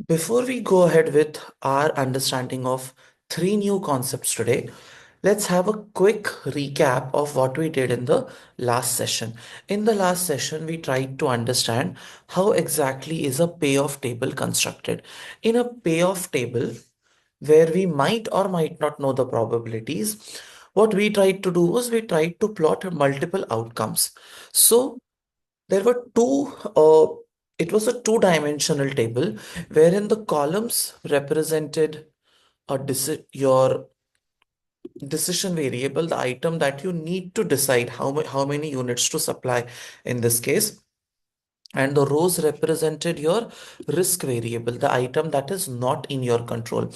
Before we go ahead with our understanding of three new concepts today, let's have a quick recap of what we did in the last session. In the last session, we tried to understand how exactly is a payoff table constructed. In a payoff table, where we might or might not know the probabilities, what we tried to do was we tried to plot multiple outcomes. So there were it was a two-dimensional table wherein the columns represented your decision variable, the item that you need to decide how many units to supply in this case. And the rows represented your risk variable, the item that is not in your control.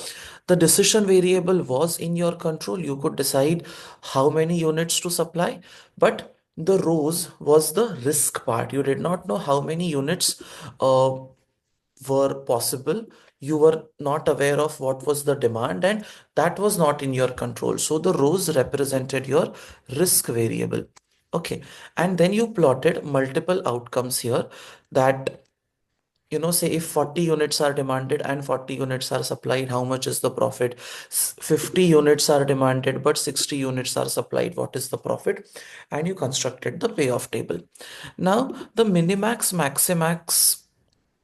The decision variable was in your control. You could decide how many units to supply, but the rows was the risk part. You did not know how many units uh, were possible. You were not aware of what was the demand, and that was not in your control. So the rows represented your risk variable. Okay. And then you plotted multiple outcomes here that, say if 40 units are demanded and 40 units are supplied, how much is the profit? 50 units are demanded, but 60 units are supplied. What is the profit? And you constructed the payoff table. Now, the Minimax, Maximax,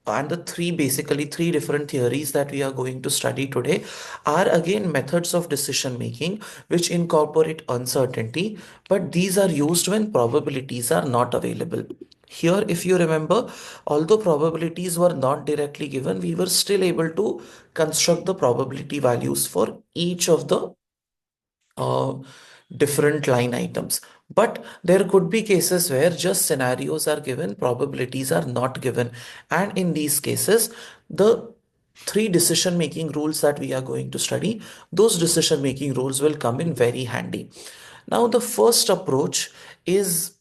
and the basically three different theories that we are going to study today are again methods of decision making which incorporate uncertainty, but these are used when probabilities are not available. Here, if you remember, although probabilities were not directly given, we were still able to construct the probability values for each of the uh, different line items. But there could be cases where just scenarios are given, probabilities are not given. And in these cases, the three decision making rules that we are going to study, those decision making rules will come in very handy. Now, the first approach is,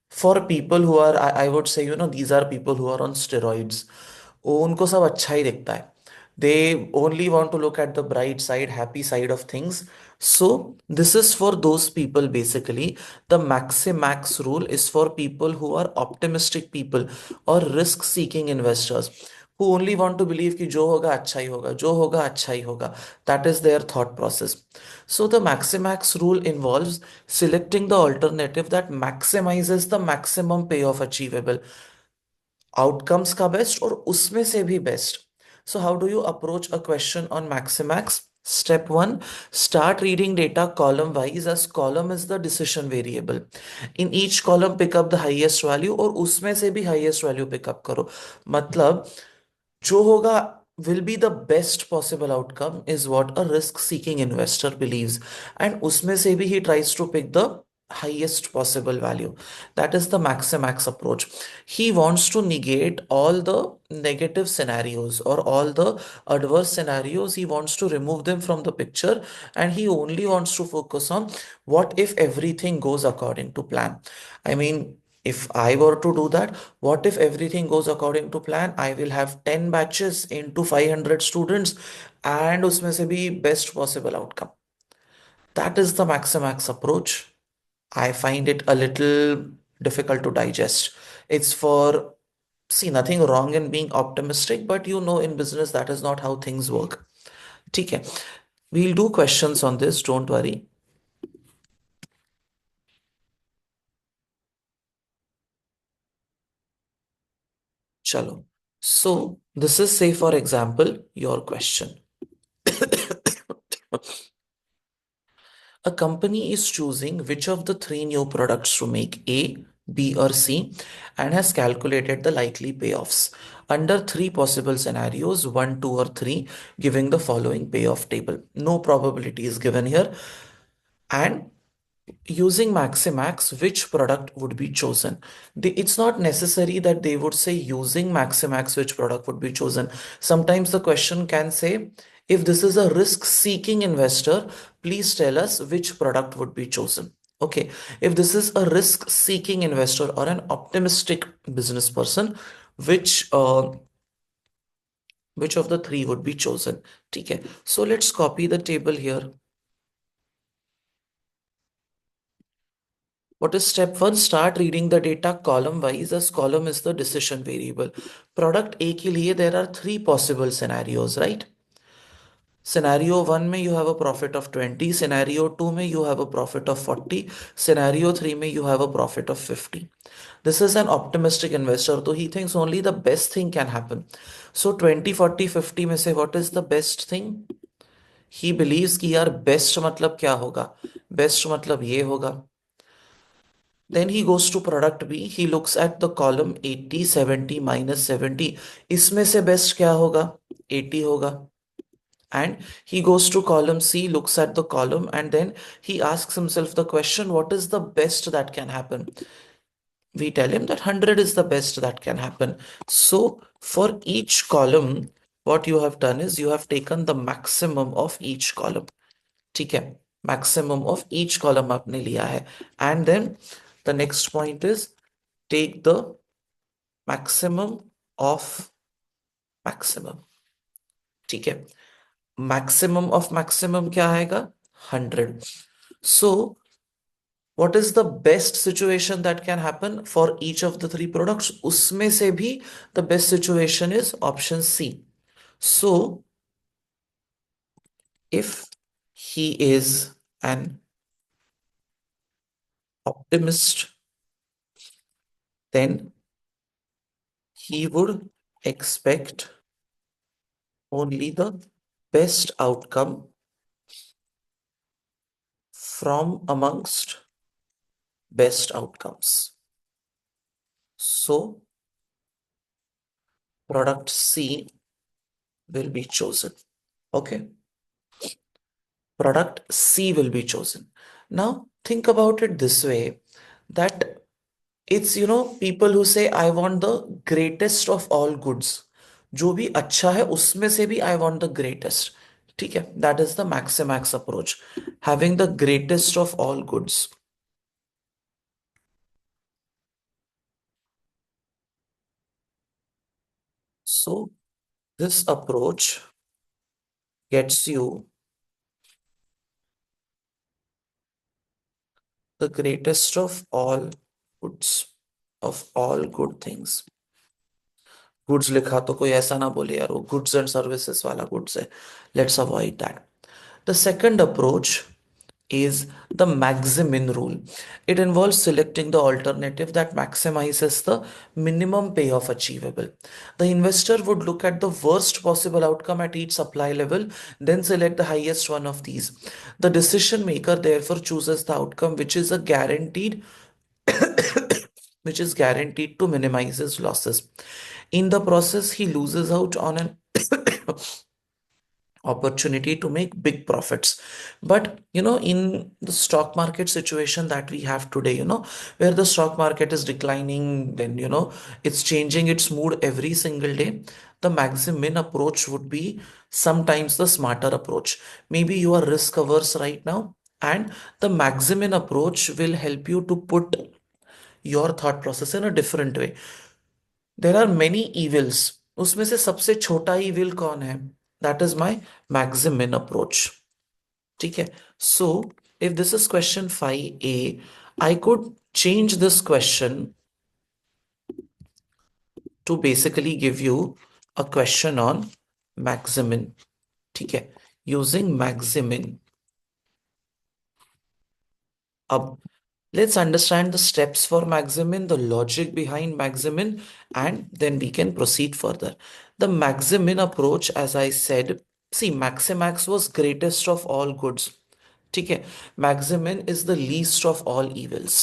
for people who are, I would say, these are people who are on steroids. उनको सब अच्छा ही दिखता है. They only want to look at the bright side, happy side of things. So, this is for those people basically. The Maximax rule is for people who are optimistic people or risk seeking investors who only want to believe कि जो होगा अच्छा ही होगा, जो होगा अच्छा ही होगा. That is their thought process. So, the Maximax rule involves selecting the alternative that maximizes the maximum payoff achievable. Outcomes का बेस्ट और उसमें से भी best. So how do you approach a question on Maximax? Step one, start reading data column wise as column is the decision variable. In each column pick up the highest value और उसमें से भी highest value pick up करो. मतलब जो होगा will be the best possible outcome is what a risk seeking investor believes, and उसमें से भी he tries to pick the highest possible value. That is the Maximax approach. He wants to negate all the negative scenarios or all the adverse scenarios. He wants to remove them from the picture, and he only wants to focus on what if everything goes according to plan. I mean, if I were to do that, what if everything goes according to plan? I will have 10 batches into 500 students and उसमें से भी best possible outcome. That is the Maximax approach. I find it a little difficult to digest. It's for, see, nothing wrong in being optimistic, but in business that is not how things work. ठीक है. We'll do questions on this, don't worry. Chalo. So, this is, say, for example, your question. A company is choosing which of the three new products to make, A, B, or C, and has calculated the likely payoffs under three possible scenarios, 1, 2, or 3, giving the following payoff table. No probability is given here. And using Maximax, which product would be chosen? It's not necessary that they would say using Maximax, which product would be chosen. Sometimes the question can say, if this is a risk-seeking investor, please tell us which product would be chosen. Okay, if this is a risk-seeking investor or an optimistic business person, which uh, which of the three would be chosen? Okay, so let's copy the table here. What is step one? Start reading the data column wise, as column is the decision variable. Product A के लिए there are three possible scenarios, right? Scenario 1 में you have a profit of 20, scenario 2 में you have a profit of 40, scenario 3 में you have a profit of 50. This is an optimistic investor, so he thinks only the best thing can happen. So 20, 40, 50 में से what is the best thing? He believes कि यार best मतलब क्या होगा? Best मतलब ये होगा. Then he goes to product B. He looks at the column 80, 70, minus 70. इसमें से best क्या होगा? 80 होगा. And he goes to column C, looks at the column, and then he asks himself the question, what is the best that can happen? We tell him that 100 is the best that can happen. So for each column, what you have done is you have taken the maximum of each column. ठीक है, maximum of each column आपने लिया है. And then the next point is take the maximum of maximum. ठीक है, maximum of maximum क्या आएगा? 100. So what is the best situation that can happen for each of the three products? उसमें से भी the best situation is option C. So if he is an optimist, then he would expect only the best outcome from amongst best outcomes. So product C will be chosen. Okay. Product C will be chosen. Now think about it this way, that it's people who say I want the greatest of all goods. जो भी अच्छा है उसमें से भी I want the greatest. ठीक है, that is the Maximax approach, having the greatest of all goods. So this approach gets you the greatest of all goods, of all good things. Goods लिखा तो कोई ऐसा ना बोले यार वो गुड्स एंड सर्विसेज वाला गुड्स है. Let's avoid that. The second approach is the Maximin rule. It involves selecting the alternative that maximizes the minimum payoff achievable. The investor would look at the worst possible outcome at each supply level, then select the highest one of these. The decision maker therefore chooses the outcome which is guaranteed to minimize his losses. In the process, he loses out on an opportunity to make big profits. But in the stock market situation that we have today, where the stock market is declining, then it's changing its mood every single day. The Maximin approach would be sometimes the smarter approach. Maybe you are risk averse right now, and the Maximin approach will help you to put your thought process in a different way. There are many evils. उसमें से सबसे छोटा evil कौन है? That is my Maximin approach. ठीक है. So if this is question 5A, I could change this question to basically give you a question on Maximin. ठीक है. Using Maximin. अब let's understand the steps for Maximin, the logic behind Maximin, and then we can proceed further. The Maximin approach, as I said, see, Maximax was greatest of all goods. ठीक है. Maximin is the least of all evils.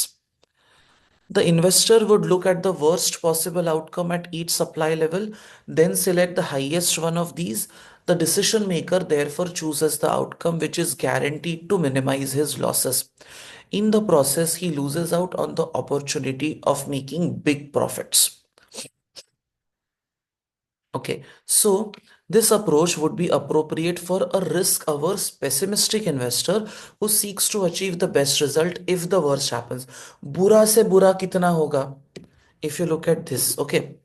The investor would look at the worst possible outcome at each supply level, then select the highest one of these. The decision maker therefore chooses the outcome which is guaranteed to minimize his losses. In the process, he loses out on the opportunity of making big profits. Okay, so this approach would be appropriate for a risk-averse, pessimistic investor who seeks to achieve the best result if the worst happens. बुरा से बुरा कितना होगा? If you look at this, okay,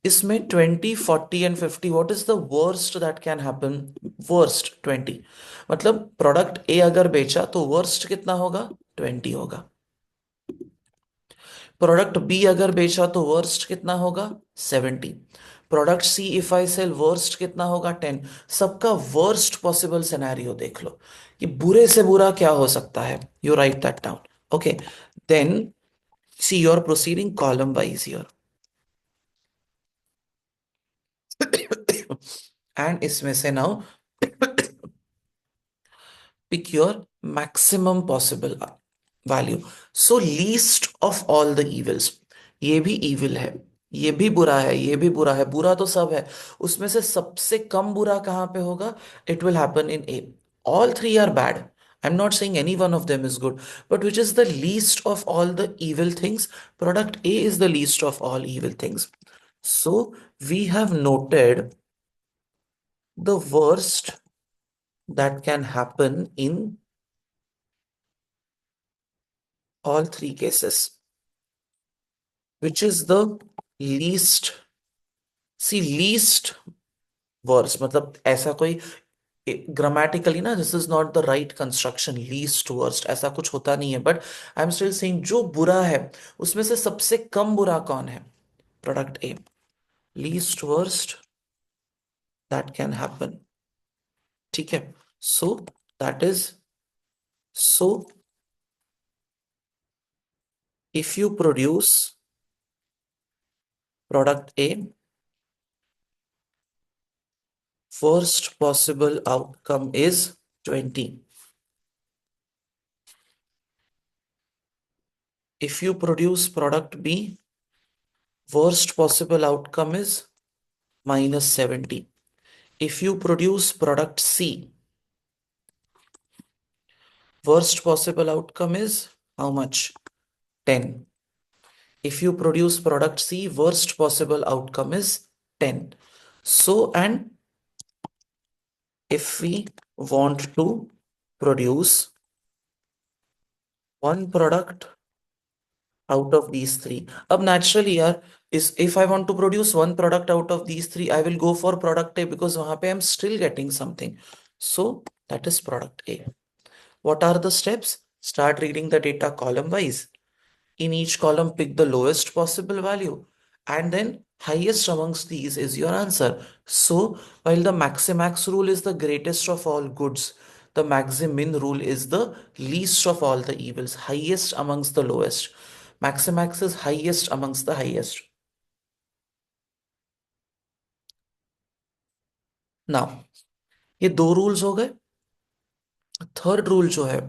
इसमें 20, 40 and 50, what is the worst that can happen? Worst 20. मतलब product ए अगर बेचा तो वर्स्ट कितना होगा? 20 होगा. प्रोडक्ट बी अगर बेचा तो वर्स्ट कितना होगा? 70। Product C if I sell, worst कितना होगा? 10। सबका वर्स्ट पॉसिबल सिनेरियो देख लो कि बुरे से बुरा क्या हो सकता है। You write that down. Okay, then see you are proceeding column wise here. And इसमें से now pick your maximum possible value. So least of all the evils. ये भी evil है, ये भी बुरा है, ये भी बुरा है, बुरा तो सब है, उसमें से सबसे कम बुरा कहाँ पे होगा? It will happen in A. All three are bad. I'm not saying any one of them is good, but which is the least of all the evil things? Product A is the least of all evil things. So we have noted the worst that can happen in all three cases, which is the least. See least worse मतलब ऐसा कोई grammatically ना, this is not the right construction, least worst ऐसा कुछ होता नहीं है, but I am still saying जो बुरा है उसमें से सबसे कम बुरा कौन है? Product A. Least worst that can happen. ठीक है, so that is, so if you produce product A, first possible outcome is 20. If you produce product B, worst possible outcome is minus 70. If you produce product C, worst possible outcome is how much? 10. If you produce product C, worst possible outcome is 10. So, and if we want to produce one product out of these three. Ab naturally yaar, is if I want to produce one product out of these three, I will go for product A because wahan pe I'm still getting something. So that is product A. What are the steps? Start reading the data column wise. In each column, pick the lowest possible value. And then highest amongst these is your answer. So while the Maximax rule is the greatest of all goods, the Maximin rule is the least of all the evils, highest amongst the lowest. Maximax is highest amongst the highest. Now, ये दो rules हो गए। Third rule जो है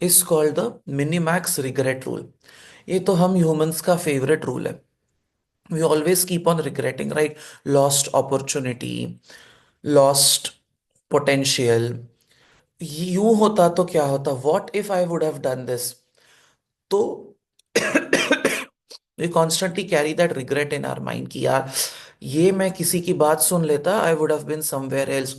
is called the Minimax regret rule. ये तो हम humans का फेवरेट रूल है। We always keep on regretting, right? Lost opportunity, lost potential. यूं होता तो क्या होता, what if I would have done this. तो we constantly carry that regret in our mind कि यार ये मैं किसी की बात सुन लेता, I would have been somewhere else.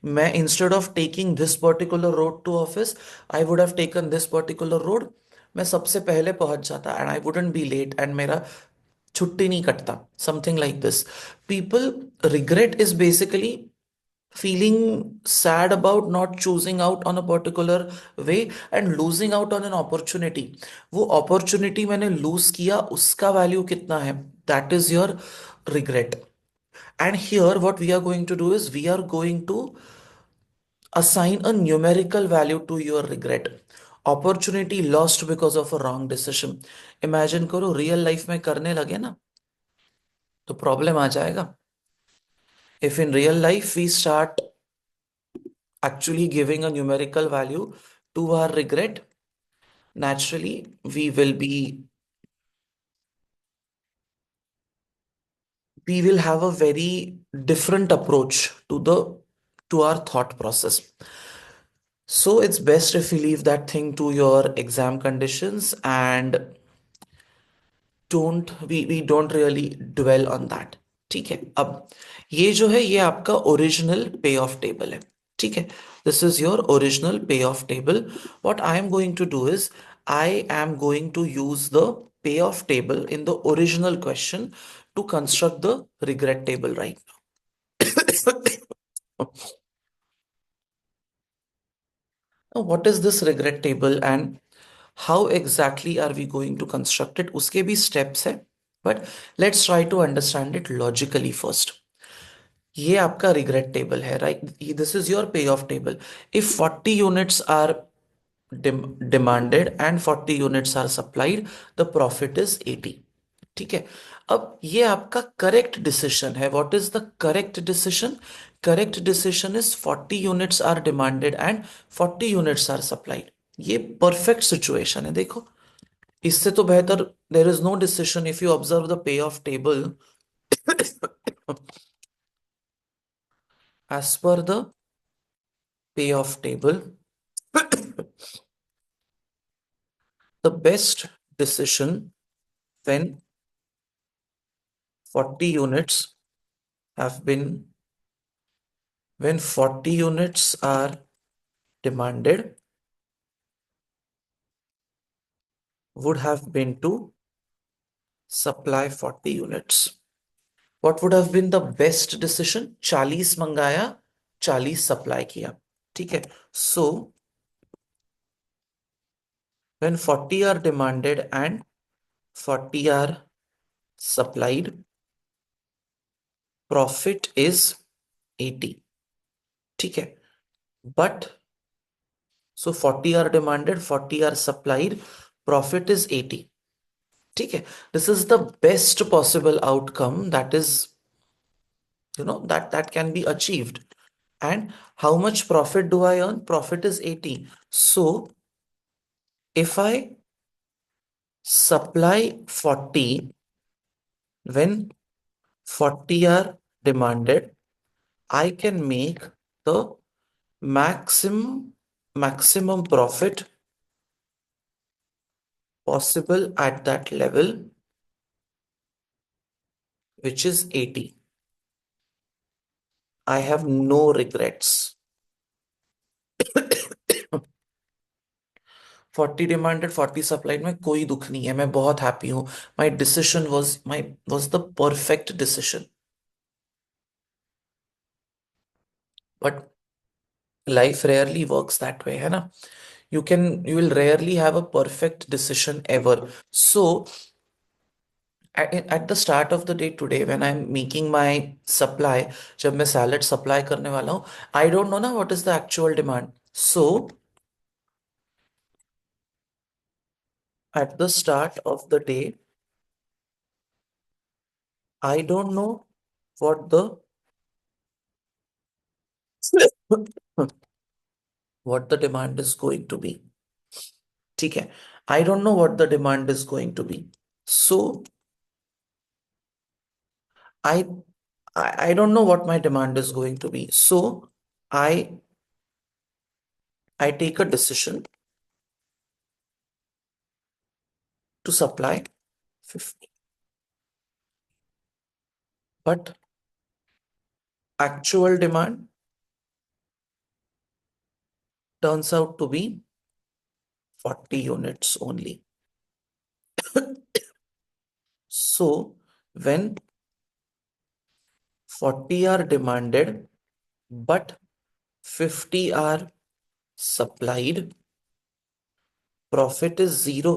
मैं instead of taking this particular road to office, I would have taken this particular road. मैं सबसे पहले पहुंच जाता and I wouldn't be late and मेरा छुट्टी नहीं कटता, something like this. People, regret is basically feeling sad about not choosing out on a particular way and losing out on an opportunity। वो opportunity मैंने lose किया, उसका value कितना है, that is your regret। And here what we are going to do is we are going to assign a numerical value to your regret। opportunity lost because of a wrong decision। imagine करो real life में करने लगे ना तो problem आ जाएगा। if in real life we start actually giving a numerical value to our regret, naturally we will have a very different approach to the to our thought process. So it's best if you leave that thing to your exam conditions and don't we don't really dwell on that. ठीक है, अब ये जो है ये आपका original payoff table है। ठीक है, this is your original payoff table. What I am going to do is I am going to use the payoff table in the original question to construct the regret table right now. What is this regret table and how exactly are we going to construct it, उसके भी steps है, but let's try to understand it logically first. ये आपका regret table है, right? This is your payoff table. If 40 units are demanded and 40 units are supplied, the profit is 80। ठीक है, अब ये आपका करेक्ट डिसीजन है। What is the correct decision? Correct decision is 40 units are demanded and 40 units are supplied. ये perfect situation है। देखो, इससे तो बेहतर there is no decision. If you observe the payoff table, as per the payoff table, the best decision when 40 units have been when 40 units are demanded would have been to supply 40 units. What would have been the best decision? 40 मंगाया, 40 supply किया। ठीक है, so when 40 are demanded and 40 are supplied, profit is 80। ठीक है, but so 40 are demanded, 40 are supplied, profit is 80। ठीक है, this is the best possible outcome that is, that can be achieved। And how much profit do I earn? Profit is 80। So if I supply 40 when 40 are demanded, I can make the maximum profit possible at that level, which is 80। I have no regrets। 40 demanded 40 supplied में कोई दुख नहीं है, मैं बहुत happy हूं। My decision the perfect decision. But life rarely works that way, है ना? You will rarely have a perfect decision ever. So at the start of the day today, when I'm making my supply, जब मैं salad supply करने वाला हूँ, आई don't no ना what is the actual demand. So at the start of the day, I don't know what the what the demand is going to be। ठीक है, I don't know what the demand is going to be. So I I don't know what my demand is going to be. So I take a decision to supply 50. But actual demand turns out to be 40 units only। So when 40 are demanded but 50 are supplied, profit is zero।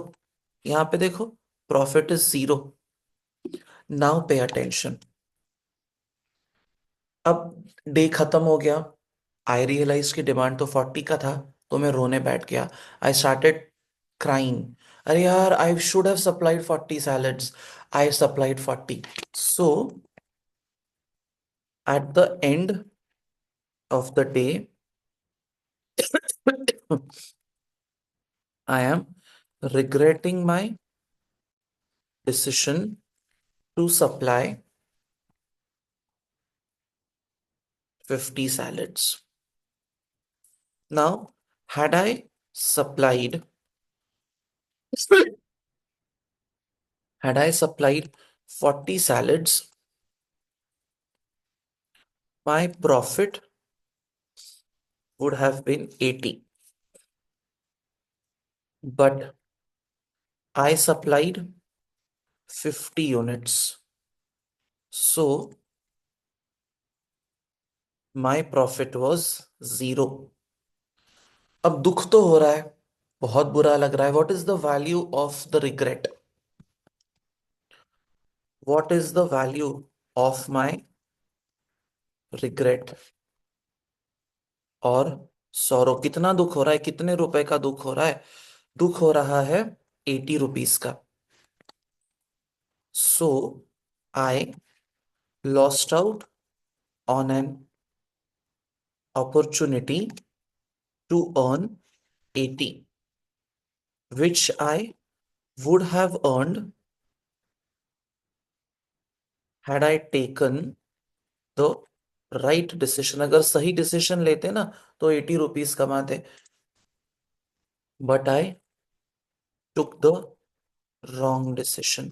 यहां पे देखो, profit is zero। Now pay attention। अब day खत्म हो गया, आई realise की demand तो 40 का था, तो मैं रोने बैठ गया। I started crying. अरे यार, I should have supplied 40 salads. I supplied 40। So eight the end of the day, I am regretting my decision to supply 50 salads। Now, had I supplied had I supplied 40 salads, my profit would have been 80। But I supplied 50 units, so my profit was zero। अब दुख तो हो रहा है, बहुत बुरा लग रहा है. What is the value of the regret? What is the value of my regret और सौरो? कितना दुख हो रहा है, कितने रुपए का दुख हो रहा है? दुख हो रहा है 80 रुपीज का. So I lost out on an opportunity to earn 80, which I would have earned had I taken the right decision. अगर सही डिसीजन लेते ना तो 80 रुपीज कमाते. But I took the wrong decision.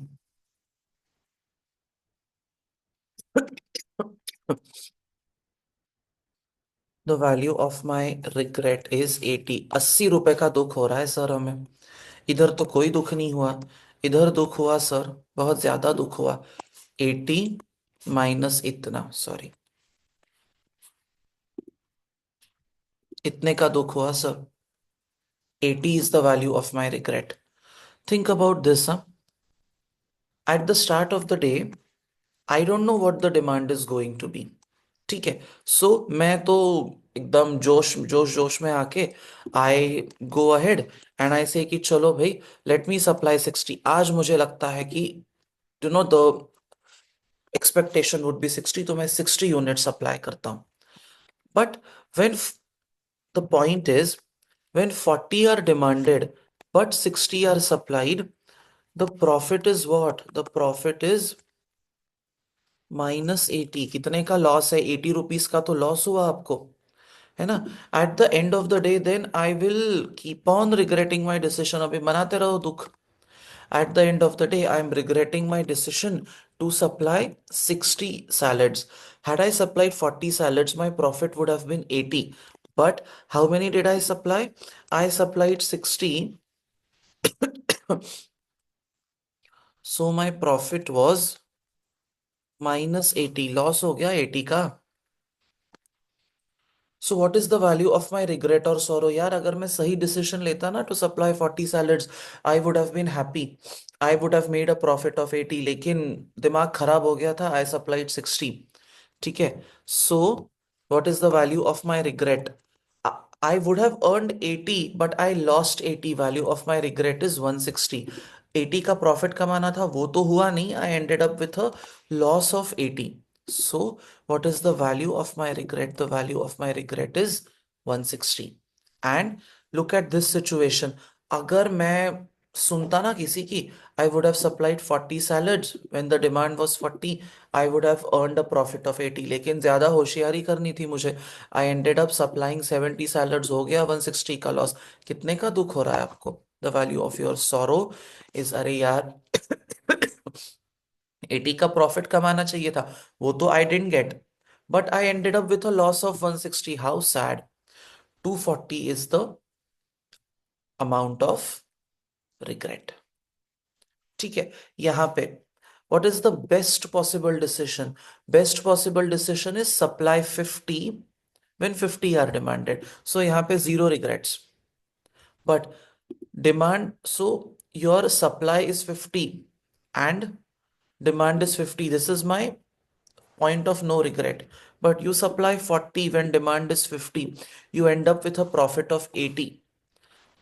The value of my regret is 80. 80 रुपए का दुख हो रहा है सर हमें. इधर तो कोई दुख नहीं हुआ, इधर दुख हुआ सर, बहुत ज्यादा दुख हुआ. 80 माइनस इतना, सॉरी, इतने का दुख हुआ sir. 80 is the value of my regret. Think about this. At the start of the day, I don't know what the demand is going to be. ठीक है. सो मैं तो एकदम जोश जोश जोश में आके आई गो अहेड एंड आई से कि चलो भाई, लेट मी सप्लाई 60. आज मुझे लगता है कि you know the expectation would be 60, तो मैं 60 यूनिट सप्लाई करता हूँ. But when the point is, when 40 are demanded but 60 are supplied, the profit is what? The profit is -80. कितने का लॉस है? 80 रुपीज का तो लॉस हुआ आपको, है ना? At the end of the day then I will keep on regretting my decision. अभी मनाते रहो दुख. At the end of the day, I am regretting my decision to supply 60 salads. Had I supplied 40 salads, my profit would have been 80. But how many did I supply? I supplied 60. So my profit was -80. Loss हो गया 80 का. So what is the value of my regret और sorrow? यार अगर मैं सही decision लेता ना to supply 40 salads, I would have been happy. I would have made a profit of 80. लेकिन दिमाग खराब हो गया था, आई सप्लाइड 60. ठीक है. सो what is the value of my regret? I would have earned 80, but I lost 80. Value of my regret is 160. 80 का profit कमाना था, वो तो हुआ नहीं. I ended up with a loss of 80. So, what is the value of my regret? The value of my regret is 160. And look at this situation. अगर मैं सुनता ना किसी की, I would have supplied 40 salads when the demand was 40. I would have earned a profit of 80. लेकिन ज्यादा होशियारी करनी थी मुझे. I ended up supplying 70 salads, हो गया 160 का लॉस. कितने का दुख हो रहा है आपको? The value of your sorrow is, अरे यार 80 का प्रॉफिट कमाना चाहिए था, वो तो I didn't get. But I ended up with a loss of 160. How sad. 240 is the amount of regret. ठीक है. यहां पे what is the best possible decision? Best possible decision is supply 50 when 50 are demanded. So यहाँ पे zero regrets. But demand, so your supply is 50 and demand is 50. This is my point of no regret. But you supply 40 when demand is 50. You end up with a profit of 80.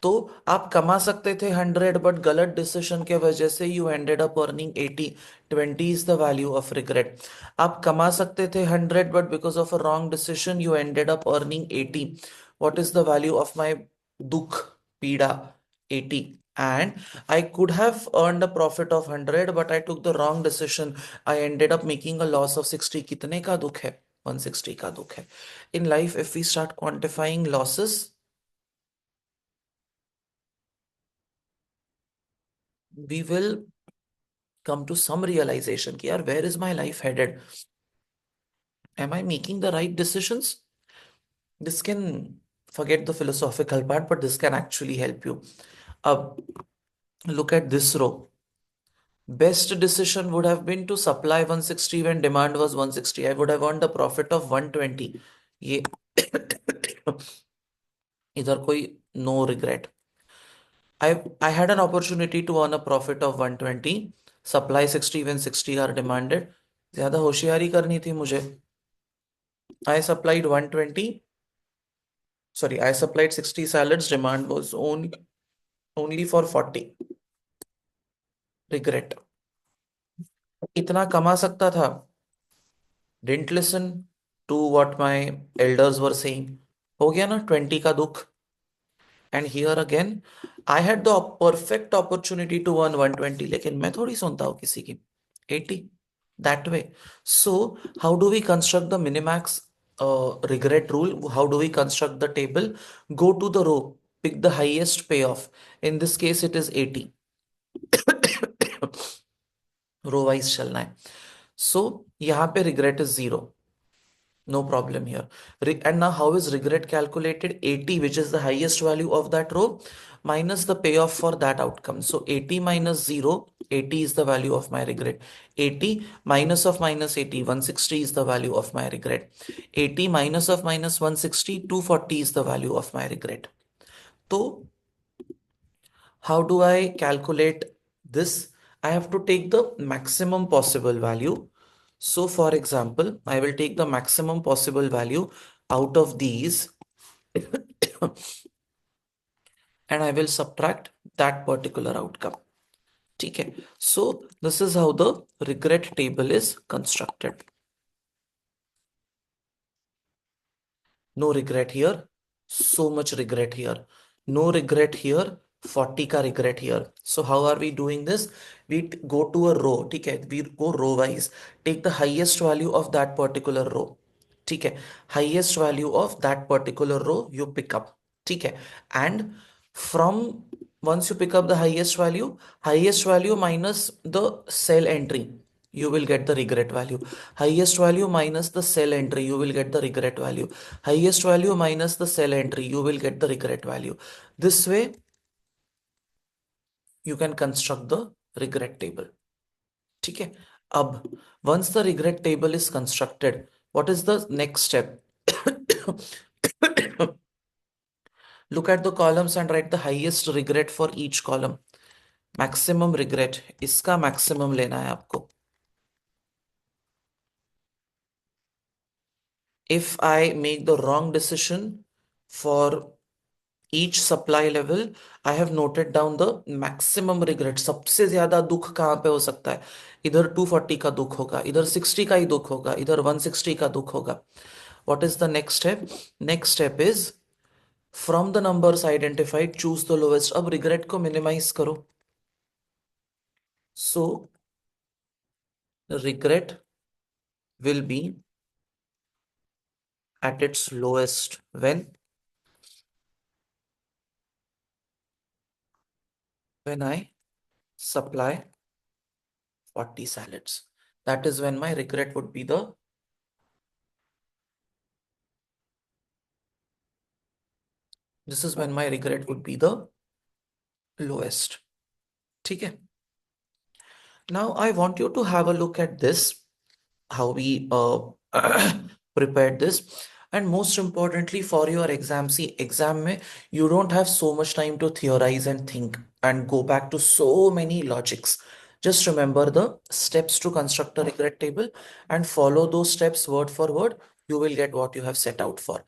तो आप कमा सकते थे 100, but गलत decision के वजह से you ended up earning 80. 20 is the value of regret. आप कमा सकते थे 100, but because of a wrong decision you ended up earning 80. What is the value of माई दुख, पीड़ा? 80. And I could have earned a profit of 100, but I took the wrong decision. I ended up making a loss of 60. कितने का दुख है? 160 का दुख है. In life, if we start quantifying losses, we will come to some realization कि यार where is my life headed? Am I making the right decisions? This can, forget the philosophical part, but this can actually help you. Look at this row. Best decision would have been to supply 160 when demand was 160. I would have earned a profit of 120. ये इधर कोई no regret. I had an opportunity to earn a profit of 120, supply 60 when 60 are demanded. ज्यादा होशियारी करनी थी मुझे. I supplied 120, sorry, I supplied 60 salads, demand was only for 40. Regret. इतना कमा सकता था. Didn't listen to what my elders were saying. हो गया ना 20 का दुख. And here again, I had the perfect opportunity to earn 120, लेकिन मैं थोड़ी सुनता हूँ किसी की. 80. That way. So, how do we construct the minimax regret rule? How do we construct the table? Go to the row, pick the highest payoff. In this case, it is 80. Row wise चलना है. So, यहाँ पे regret is 0. No problem here. And now how is regret calculated? 80, which is the highest value of that row, minus the payoff for that outcome. So 80 minus 0, 80 is the value of my regret. 80 minus of minus 80, 160 is the value of my regret. 80 minus of minus 160, 240 is the value of my regret. So how do I calculate this? I have to take the maximum possible value. So for example, I will take the maximum possible value out of these and I will subtract that particular outcome. Okay. So this is how the regret table is constructed. No regret here. So much regret here. No regret here. 40 का regret here. So how are we doing this? We go to a row. ठीक है. We go row wise. Take the highest value of that particular row. ठीक है. Highest value of that particular row you pick up. ठीक है. And from once you pick up the highest value minus the cell entry, you will get the regret value. Highest value minus the cell entry, you will get the regret value. Highest value minus the cell entry, you will get the regret value. This way, you can construct the regret table. ठीक है. अब once the regret table is constructed, what is the next step? Look at the columns and write the highest regret for each column. Maximum regret, इसका maximum लेना है आपको. If I make the wrong decision for each supply level, I have noted down the maximum regret. सबसे ज्यादा दुख कहाँ पे हो सकता है? इधर 240 का दुख होगा, इधर 60 का ही दुख होगा, इधर 160 का दुख होगा. What is the next step? Next step is from the numbers identified, choose the lowest. अब regret को minimize करो. So regret will be at its lowest when I supply 40 salads. That is when my regret would be the this is when my regret would be the lowest. ठीक है. Now I want you to have a look at this, how we prepared this, and most importantly for your exam. See, exam mein you don't have so much time to theorize and think and go back to so many logics. Just remember the steps to construct a regret table and follow those steps word for word. You will get what you have set out for.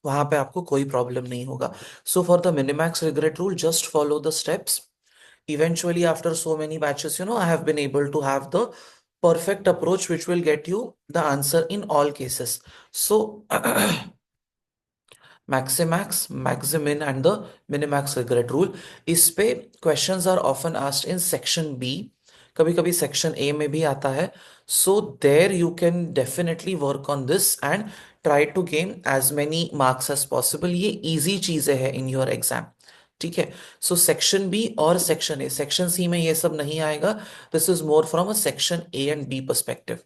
वहां पे आपको कोई problem नहीं होगा. So for the minimax regret rule, just follow the steps. Eventually, after so many batches, I have been able to have the perfect approach which will get you the answer in all cases. So Maximax, Maximin and the Minimax regret rule. इस पे questions are often asked in section B. कभी कभी section A में भी आता है. So there you can definitely work on this and try to gain as many marks as possible. ये easy चीजें हैं in your exam. ठीक है. So section B और section A. Section C में ये सब नहीं आएगा. This is more from a section A and B perspective.